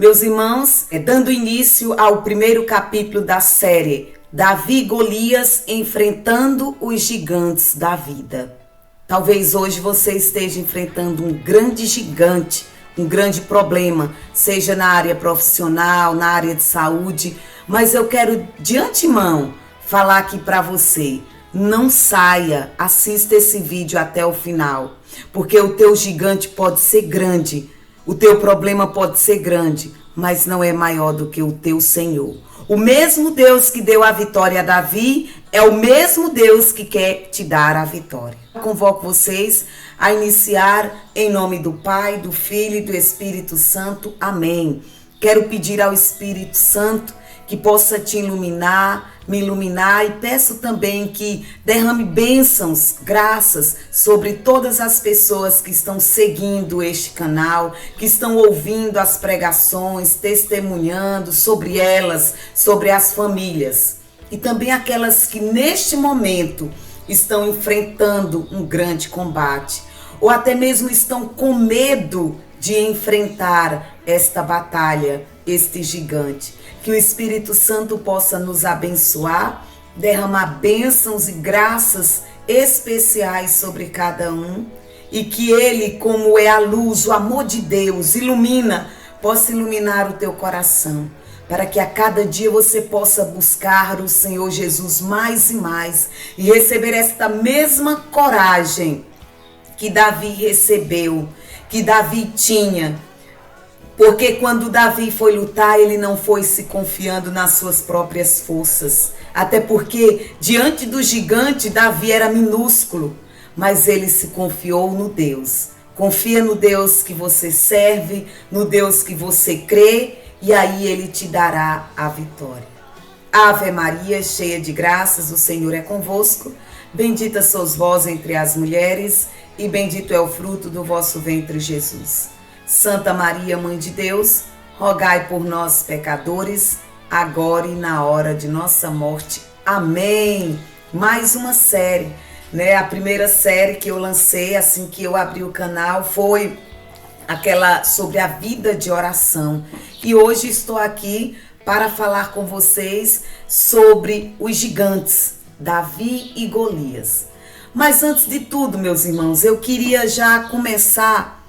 Meus irmãos, dando início ao primeiro capítulo da série Davi e Golias enfrentando os gigantes da vida. Talvez hoje você esteja enfrentando um grande gigante, um grande problema, seja na área profissional, na área de saúde, mas eu quero de antemão falar aqui para você, não saia, assista esse vídeo até o final, porque o teu gigante pode ser grande, o teu problema pode ser grande, mas não é maior do que o teu Senhor. O mesmo Deus que deu a vitória a Davi é o mesmo Deus que quer te dar a vitória. Convoco vocês a iniciar em nome do Pai, do Filho e do Espírito Santo. Amém. Quero pedir ao Espírito Santo que possa te iluminar, me iluminar, e peço também que derrame bênçãos, graças sobre todas as pessoas que estão seguindo este canal, que estão ouvindo as pregações, testemunhando sobre elas, sobre as famílias. E também aquelas que neste momento estão enfrentando um grande combate, ou até mesmo estão com medo de enfrentar esta batalha, este gigante. Que o Espírito Santo possa nos abençoar, derramar bênçãos e graças especiais sobre cada um, e que Ele, como é a luz, o amor de Deus, possa iluminar o teu coração, para que a cada dia você possa buscar o Senhor Jesus mais e mais, e receber esta mesma coragem que Davi recebeu, que Davi tinha. Porque quando Davi foi lutar, ele não foi se confiando nas suas próprias forças. Até porque, diante do gigante, Davi era minúsculo. Mas ele se confiou no Deus. Confia no Deus que você serve, no Deus que você crê, e aí ele te dará a vitória. Ave Maria, cheia de graças, o Senhor é convosco. Bendita sois vós entre as mulheres, e bendito é o fruto do vosso ventre, Jesus. Santa Maria, Mãe de Deus, rogai por nós, pecadores, agora e na hora de nossa morte. Amém! Mais uma série, né? A primeira série que eu lancei assim que eu abri o canal foi aquela sobre a vida de oração. E hoje estou aqui para falar com vocês sobre os gigantes, Davi e Golias. Mas antes de tudo, meus irmãos, eu queria já começar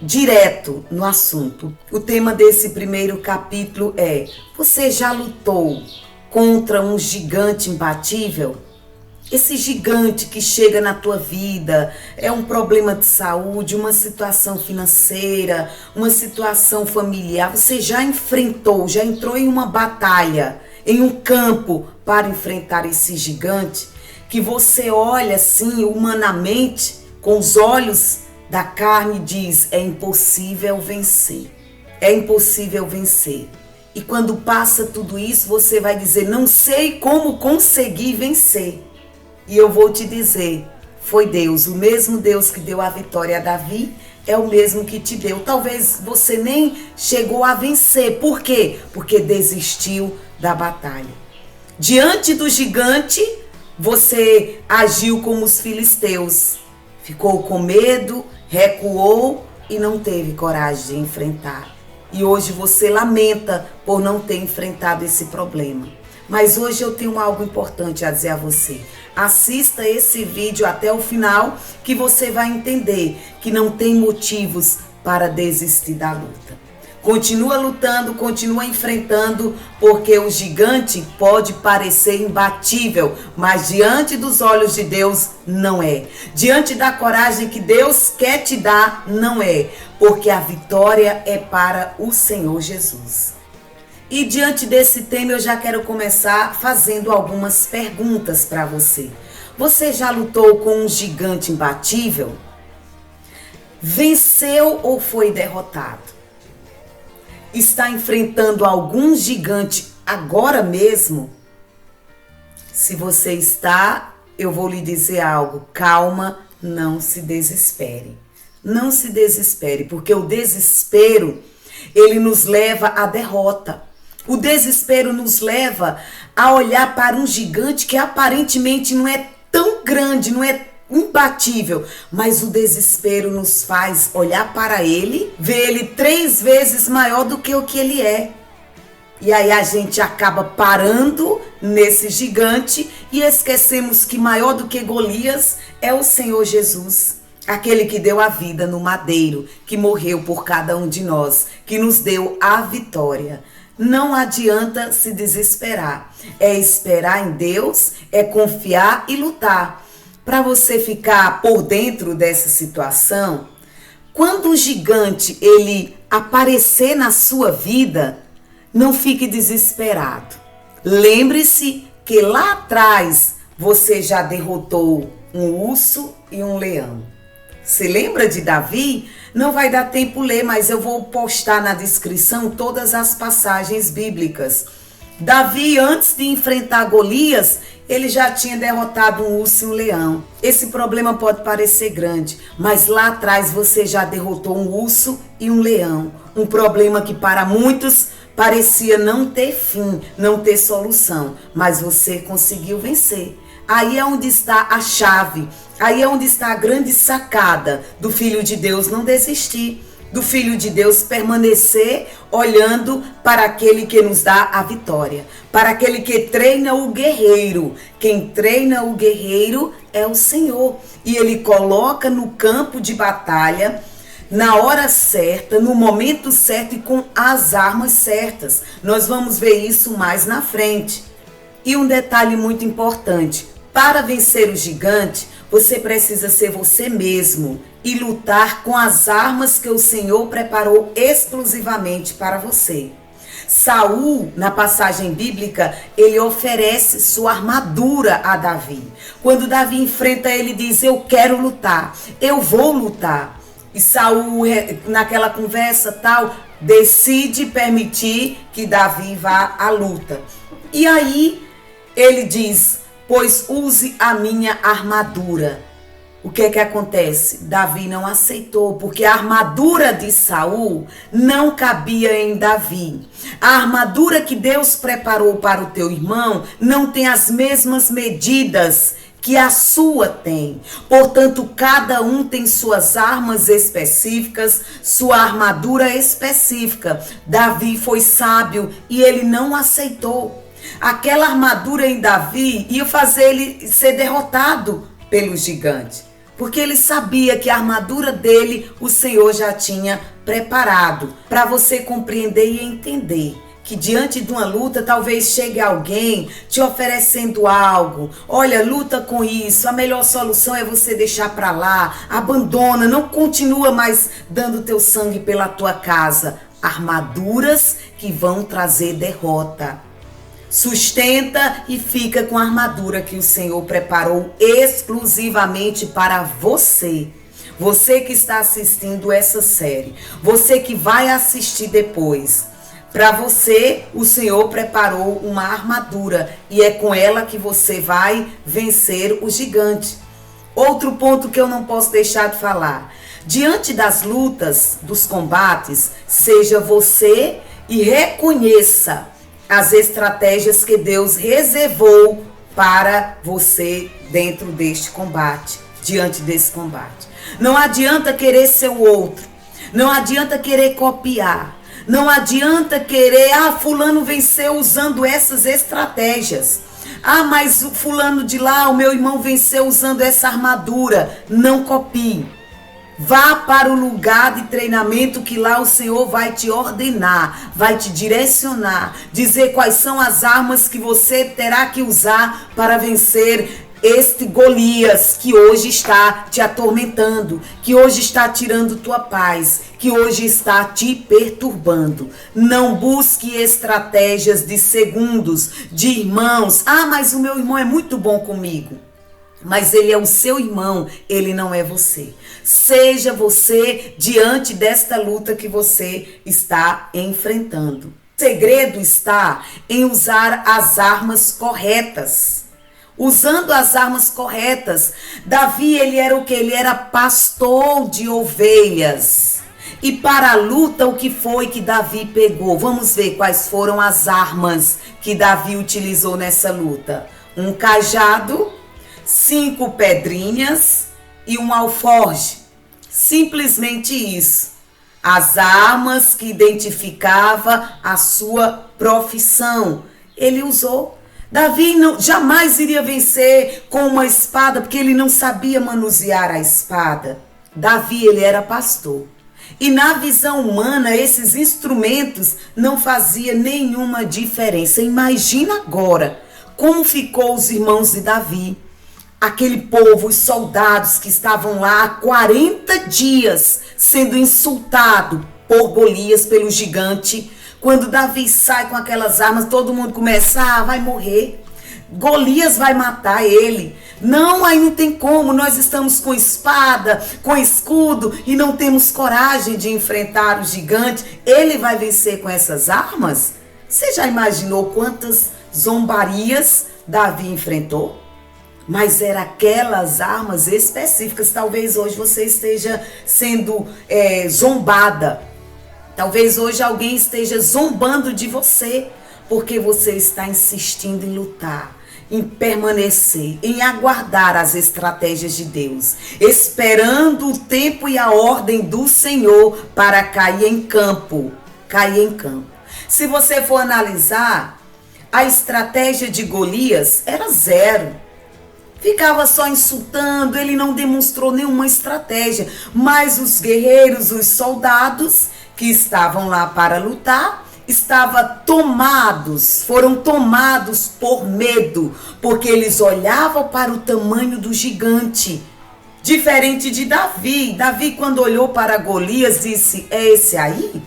direto no assunto. O tema desse primeiro capítulo é: você já lutou contra um gigante imbatível? Esse gigante que chega na tua vida é um problema de saúde, uma situação financeira, uma situação familiar. Você já enfrentou, já entrou em uma batalha, em um campo para enfrentar esse gigante que você olha assim humanamente com os olhos da carne, diz: é impossível vencer, é impossível vencer. E quando passa tudo isso, você vai dizer: não sei como conseguir vencer. E eu vou te dizer, foi Deus, o mesmo Deus que deu a vitória a Davi, é o mesmo que te deu. Talvez você nem chegou a vencer. Por quê? Porque desistiu da batalha. Diante do gigante, você agiu como os filisteus. Ficou com medo, recuou e não teve coragem de enfrentar. E hoje você lamenta por não ter enfrentado esse problema. Mas hoje eu tenho algo importante a dizer a você. Assista esse vídeo até o final, que você vai entender que não tem motivos para desistir da luta. Continua lutando, continua enfrentando, porque o gigante pode parecer imbatível, mas diante dos olhos de Deus não é. Diante da coragem que Deus quer te dar, não é, porque a vitória é para o Senhor Jesus. E diante desse tema eu já quero começar fazendo algumas perguntas para você. Você já lutou com um gigante imbatível? Venceu ou foi derrotado? Está enfrentando algum gigante agora mesmo? Se você está, eu vou lhe dizer algo: calma, não se desespere. Não se desespere, porque o desespero, ele nos leva à derrota. O desespero nos leva a olhar para um gigante que aparentemente não é tão grande, não é imbatível, mas o desespero nos faz olhar para ele, ver ele 3 vezes maior do que o que ele é. E aí a gente acaba parando nesse gigante e esquecemos que maior do que Golias é o Senhor Jesus. Aquele que deu a vida no madeiro, que morreu por cada um de nós, que nos deu a vitória. Não adianta se desesperar. É esperar em Deus, é confiar e lutar. Para você ficar por dentro dessa situação, quando o gigante ele aparecer na sua vida, não fique desesperado. Lembre-se que lá atrás você já derrotou um urso e um leão. Você lembra de Davi? Não vai dar tempo ler, mas eu vou postar na descrição todas as passagens bíblicas. Davi, antes de enfrentar Golias, ele já tinha derrotado um urso e um leão. Esse problema pode parecer grande, mas lá atrás você já derrotou um urso e um leão. Um problema que para muitos parecia não ter fim, não ter solução, mas você conseguiu vencer. Aí é onde está a chave, aí é onde está a grande sacada do Filho de Deus não desistir, do Filho de Deus permanecer olhando para aquele que nos dá a vitória, para aquele que treina o guerreiro. Quem treina o guerreiro é o Senhor, e Ele coloca no campo de batalha na hora certa, no momento certo e com as armas certas. Nós vamos ver isso mais na frente. E um detalhe muito importante: para vencer o gigante, você precisa ser você mesmo e lutar com as armas que o Senhor preparou exclusivamente para você. Saul, na passagem bíblica, ele oferece sua armadura a Davi. Quando Davi enfrenta ele, diz: eu quero lutar, eu vou lutar. E Saul, naquela conversa tal, decide permitir que Davi vá à luta. E aí ele diz: pois use a minha armadura. O que é que acontece? Davi não aceitou, porque a armadura de Saul não cabia em Davi. A armadura que Deus preparou para o teu irmão não tem as mesmas medidas que a sua tem. Portanto, cada um tem suas armas específicas, sua armadura específica. Davi foi sábio e ele não aceitou. Aquela armadura em Davi ia fazer ele ser derrotado pelo gigante, porque ele sabia que a armadura dele o Senhor já tinha preparado. Para você compreender e entender que diante de uma luta, talvez chegue alguém te oferecendo algo. Olha, luta com isso, a melhor solução é você deixar para lá, abandona, não continua mais dando teu sangue pela tua casa. Armaduras que vão trazer derrota. Sustenta e fica com a armadura que o Senhor preparou exclusivamente para você. Você que está assistindo essa série, você que vai assistir depois. Para você, o Senhor preparou uma armadura e é com ela que você vai vencer o gigante. Outro ponto que eu não posso deixar de falar: diante das lutas, dos combates, seja você e reconheça as estratégias que Deus reservou para você dentro deste combate, diante desse combate. Não adianta querer ser o outro, não adianta querer copiar. Não adianta querer, fulano venceu usando essas estratégias. Mas o fulano de lá, o meu irmão venceu usando essa armadura. Não copie. Vá para o lugar de treinamento que lá o Senhor vai te ordenar, vai te direcionar, dizer quais são as armas que você terá que usar para vencer este Golias que hoje está te atormentando, que hoje está tirando tua paz, que hoje está te perturbando. Não busque estratégias de segundos, de irmãos. Mas o meu irmão é muito bom comigo. Mas ele é o seu irmão, ele não é você. Seja você diante desta luta que você está enfrentando. O segredo está em usar as armas corretas. Usando as armas corretas. Davi, ele era o que? Ele era pastor de ovelhas. E para a luta, o que foi que Davi pegou? Vamos ver quais foram as armas que Davi utilizou nessa luta. Um cajado, 5 pedrinhas e um alforje. Simplesmente isso. As armas que identificava a sua profissão. Ele usou. Davi jamais iria vencer com uma espada, porque ele não sabia manusear a espada. Davi, ele era pastor. E na visão humana, esses instrumentos não faziam nenhuma diferença. Imagina agora como ficou os irmãos de Davi. Aquele povo, os soldados que estavam lá há 40 dias sendo insultado por Golias, pelo gigante. Quando Davi sai com aquelas armas, todo mundo começa, vai morrer. Golias vai matar ele. Não, aí não tem como, nós estamos com espada, com escudo e não temos coragem de enfrentar o gigante. Ele vai vencer com essas armas? Você já imaginou quantas zombarias Davi enfrentou? Mas eram aquelas armas específicas. Talvez hoje você esteja sendo zombada. Talvez hoje alguém esteja zombando de você, porque você está insistindo em lutar, em permanecer, em aguardar as estratégias de Deus, esperando o tempo e a ordem do Senhor para cair em campo. Cair em campo. Se você for analisar, a estratégia de Golias era zero. Ficava só insultando, ele não demonstrou nenhuma estratégia. Mas os guerreiros, os soldados que estavam lá para lutar, foram tomados por medo, porque eles olhavam para o tamanho do gigante. Diferente de Davi. Davi, quando olhou para Golias, disse, é esse aí?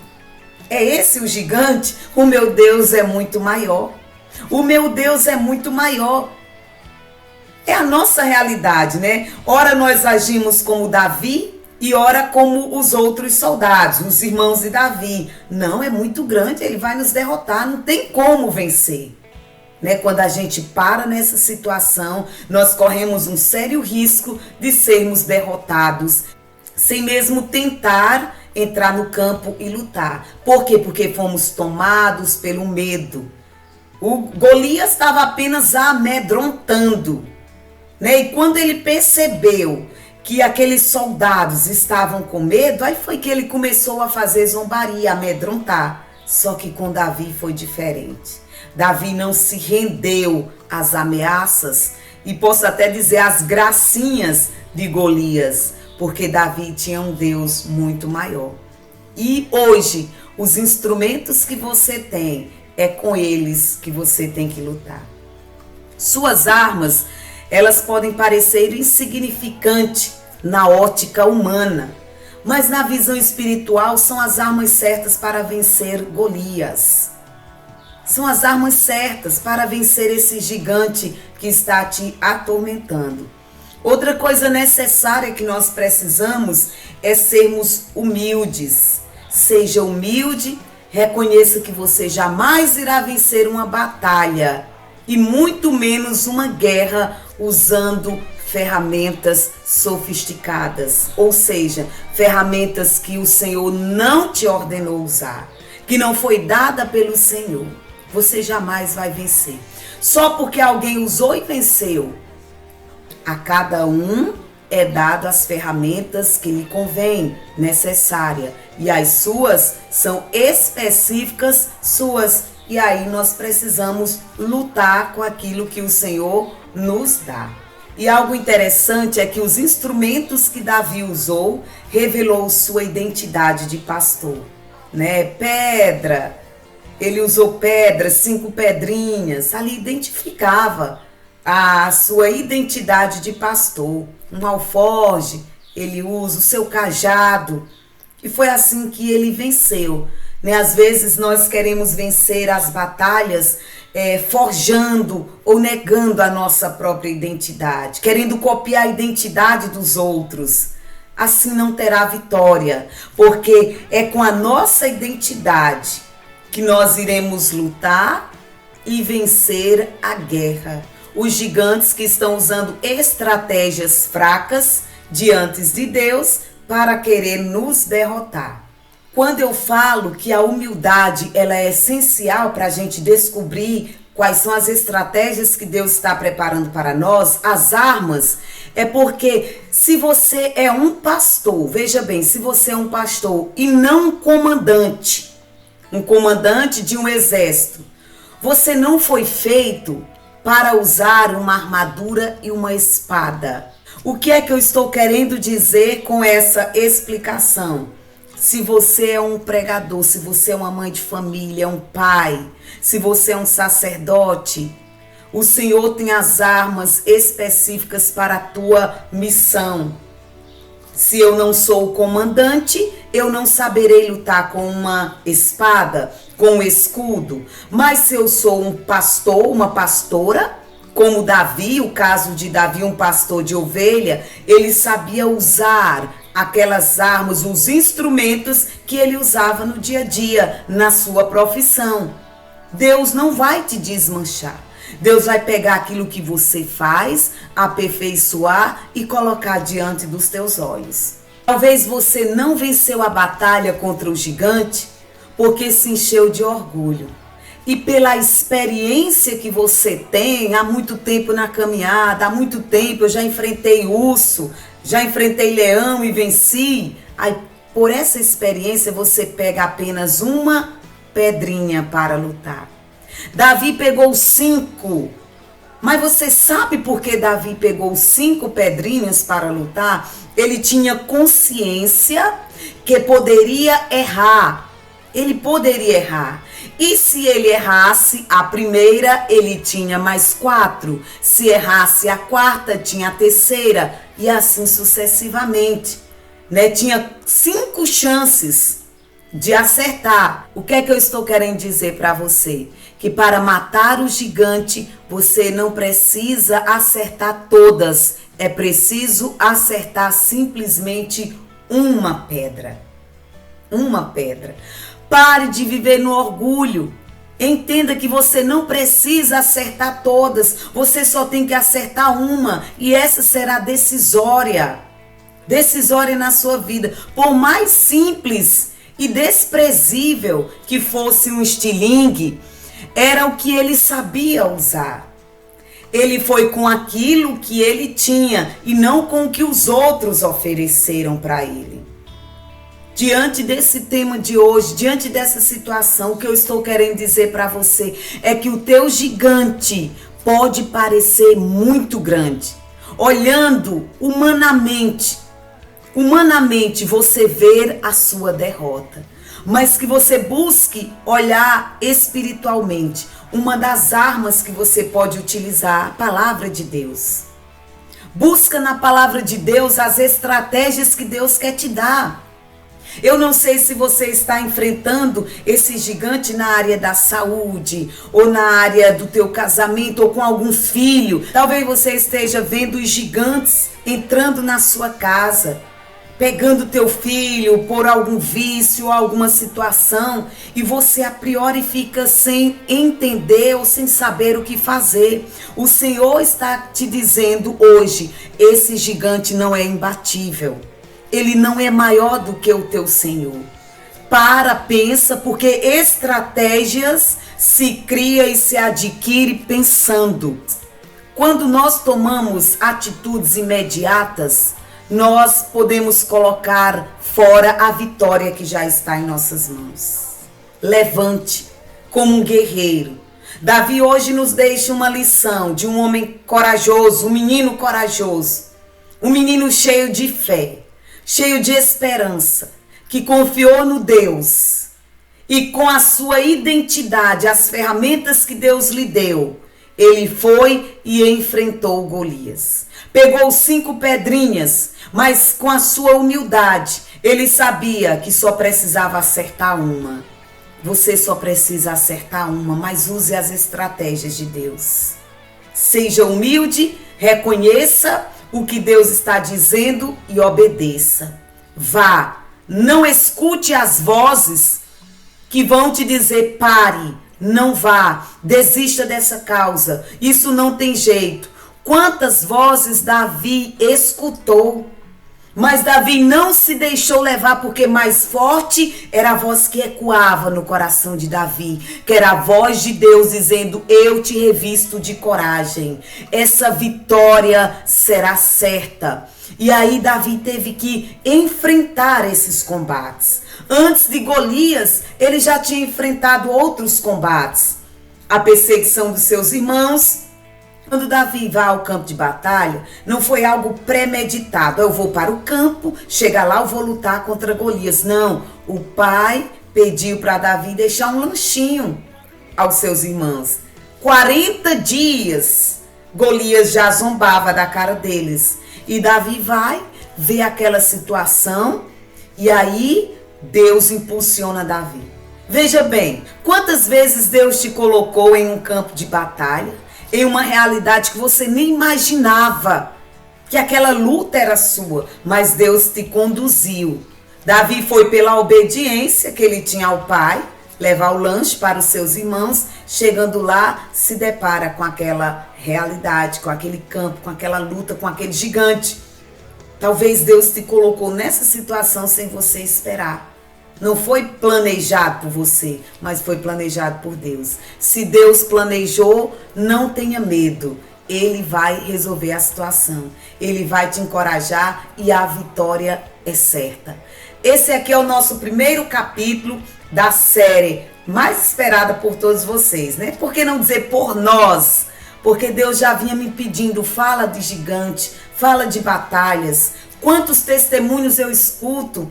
É esse o gigante? O meu Deus é muito maior. O meu Deus é muito maior. É a nossa realidade, né? Ora nós agimos como Davi e ora como os outros soldados, os irmãos de Davi. Não, é muito grande, ele vai nos derrotar, não tem como vencer. Né? Quando a gente para nessa situação, nós corremos um sério risco de sermos derrotados, sem mesmo tentar entrar no campo e lutar. Por quê? Porque fomos tomados pelo medo. O Golias estava apenas amedrontando. Né? E quando ele percebeu que aqueles soldados estavam com medo, aí foi que ele começou a fazer zombaria, amedrontar. Só que com Davi foi diferente. Davi não se rendeu às ameaças e posso até dizer às gracinhas de Golias, porque Davi tinha um Deus muito maior. E hoje, os instrumentos que você tem, é com eles que você tem que lutar. Suas armas, elas podem parecer insignificantes na ótica humana, mas na visão espiritual são as armas certas para vencer Golias. São as armas certas para vencer esse gigante que está te atormentando. Outra coisa necessária que nós precisamos é sermos humildes. Seja humilde, reconheça que você jamais irá vencer uma batalha e muito menos uma guerra usando ferramentas sofisticadas, ou seja, ferramentas que o Senhor não te ordenou usar, que não foi dada pelo Senhor. Você jamais vai vencer. Só porque alguém usou e venceu. A cada um é dado as ferramentas que lhe convém, necessária, e as suas são específicas suas. E aí nós precisamos lutar com aquilo que o Senhor nos dá. E algo interessante é que os instrumentos que Davi usou revelou sua identidade de pastor, né? Pedra, ele usou pedras, 5 pedrinhas, ali identificava a sua identidade de pastor. Um alforje, ele usa o seu cajado, e foi assim que ele venceu. Né? Às vezes nós queremos vencer as batalhas forjando ou negando a nossa própria identidade, querendo copiar a identidade dos outros. Assim não terá vitória, porque é com a nossa identidade que nós iremos lutar e vencer a guerra. Os gigantes que estão usando estratégias fracas diante de Deus para querer nos derrotar. Quando eu falo que a humildade ela é essencial para a gente descobrir quais são as estratégias que Deus está preparando para nós, as armas, é porque se você é um pastor, veja bem, se você é um pastor e não um comandante de um exército, você não foi feito para usar uma armadura e uma espada. O que é que eu estou querendo dizer com essa explicação? Se você é um pregador, se você é uma mãe de família, um pai, se você é um sacerdote, o Senhor tem as armas específicas para a tua missão. Se eu não sou o comandante, eu não saberei lutar com uma espada, com um escudo. Mas se eu sou um pastor, uma pastora, como Davi, o caso de Davi, um pastor de ovelha, ele sabia usar aquelas armas, os instrumentos que ele usava no dia a dia, na sua profissão. Deus não vai te desmanchar. Deus vai pegar aquilo que você faz, aperfeiçoar e colocar diante dos teus olhos. Talvez você não venceu a batalha contra o gigante porque se encheu de orgulho. E pela experiência que você tem há muito tempo na caminhada, há muito tempo eu já enfrentei urso, já enfrentei leão e venci. Aí, por essa experiência, você pega apenas uma pedrinha para lutar. Davi pegou 5. Mas você sabe por que Davi pegou 5 pedrinhas para lutar? Ele tinha consciência que poderia errar. Ele poderia errar. E se ele errasse a primeira, ele tinha mais 4. Se errasse a quarta, tinha a terceira. E assim sucessivamente. Tinha 5 chances de acertar. O que é que eu estou querendo dizer para você? Que para matar o gigante, você não precisa acertar todas. É preciso acertar simplesmente uma pedra. Uma pedra. Pare de viver no orgulho. Entenda que você não precisa acertar todas. Você só tem que acertar uma. E essa será decisória. Decisória na sua vida. Por mais simples e desprezível que fosse um estilingue, era o que ele sabia usar. Ele foi com aquilo que ele tinha e não com o que os outros ofereceram para ele. Diante desse tema de hoje, diante dessa situação, o que eu estou querendo dizer para você é que o teu gigante pode parecer muito grande. Olhando humanamente você ver a sua derrota. Mas que você busque olhar espiritualmente. Uma das armas que você pode utilizar, a palavra de Deus. Busca na palavra de Deus as estratégias que Deus quer te dar. Eu não sei se você está enfrentando esse gigante na área da saúde, ou na área do teu casamento, ou com algum filho. Talvez você esteja vendo os gigantes entrando na sua casa, pegando teu filho por algum vício ou alguma situação, e você a priori fica sem entender ou sem saber o que fazer. O Senhor está te dizendo hoje, esse gigante não é imbatível. Ele não é maior do que o teu Senhor. Pensa, porque estratégias se cria e se adquire pensando. Quando nós tomamos atitudes imediatas, nós podemos colocar fora a vitória que já está em nossas mãos. Levante como um guerreiro. Davi hoje nos deixa uma lição de um homem corajoso, um menino corajoso, um menino cheio de fé, cheio de esperança, que confiou no Deus e com a sua identidade, as ferramentas que Deus lhe deu, ele foi e enfrentou Golias. Pegou 5 pedrinhas, mas com a sua humildade, ele sabia que só precisava acertar uma. Você só precisa acertar uma, mas use as estratégias de Deus. Seja humilde, reconheça o que Deus está dizendo e obedeça. Vá, não escute as vozes que vão te dizer pare, não vá, desista dessa causa, isso não tem jeito. Quantas vozes Davi escutou? Mas Davi não se deixou levar, porque mais forte era a voz que ecoava no coração de Davi, que era a voz de Deus dizendo: eu te revisto de coragem, essa vitória será certa. E aí Davi teve que enfrentar esses combates. Antes de Golias, ele já tinha enfrentado outros combates. A perseguição dos seus irmãos. Quando Davi vai ao campo de batalha, não foi algo premeditado. Eu vou para o campo, chega lá, eu vou lutar contra Golias. Não, o pai pediu para Davi deixar um lanchinho aos seus irmãos. 40 dias, Golias já zombava da cara deles. E Davi vai ver aquela situação e aí Deus impulsiona Davi. Veja bem, quantas vezes Deus te colocou em um campo de batalha, em uma realidade que você nem imaginava que aquela luta era sua, mas Deus te conduziu. Davi foi pela obediência que ele tinha ao pai, levar o lanche para os seus irmãos. Chegando lá, se depara com aquela realidade, com aquele campo, com aquela luta, com aquele gigante. Talvez Deus te colocou nessa situação sem você esperar. Não foi planejado por você, mas foi planejado por Deus. Se Deus planejou, não tenha medo. Ele vai resolver a situação. Ele vai te encorajar e a vitória é certa. Esse aqui é o nosso primeiro capítulo da série mais esperada por todos vocês, né? Por que não dizer por nós? Porque Deus já vinha me pedindo: fala de gigante, fala de batalhas. Quantos testemunhos eu escuto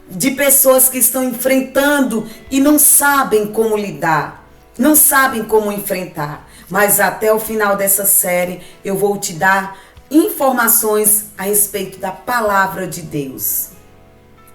de pessoas que estão enfrentando e não sabem como lidar, não sabem como enfrentar. Mas até o final dessa série eu vou te dar informações a respeito da palavra de Deus.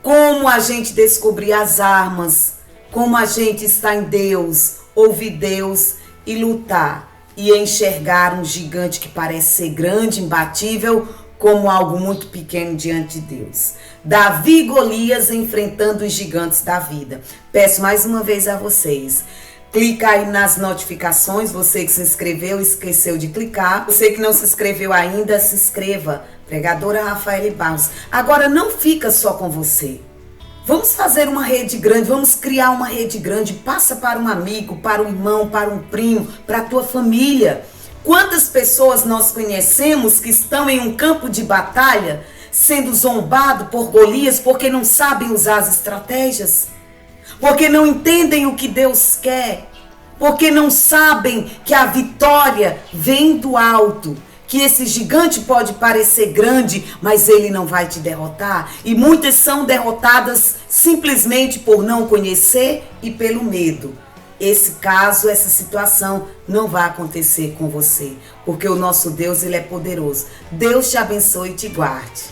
Como a gente descobrir as armas, como a gente está em Deus, ouvir Deus e lutar e enxergar um gigante que parece ser grande, imbatível, como algo muito pequeno diante de Deus. Davi e Golias enfrentando os gigantes da vida. Peço mais uma vez a vocês, clica aí nas notificações. Você que se inscreveu, esqueceu de clicar. Você que não se inscreveu ainda, se inscreva. Pregadora Rafaele Barros. Agora não fica só com você. Vamos fazer uma rede grande, vamos criar uma rede grande. Passa para um amigo, para um irmão, para um primo, para a tua família. Quantas pessoas nós conhecemos que estão em um campo de batalha sendo zombado por Golias porque não sabem usar as estratégias, porque não entendem o que Deus quer, porque não sabem que a vitória vem do alto, que esse gigante pode parecer grande, mas ele não vai te derrotar. E muitas são derrotadas simplesmente por não conhecer e pelo medo. Esse caso, essa situação não vai acontecer com você, porque o nosso Deus, ele é poderoso. Deus te abençoe e te guarde.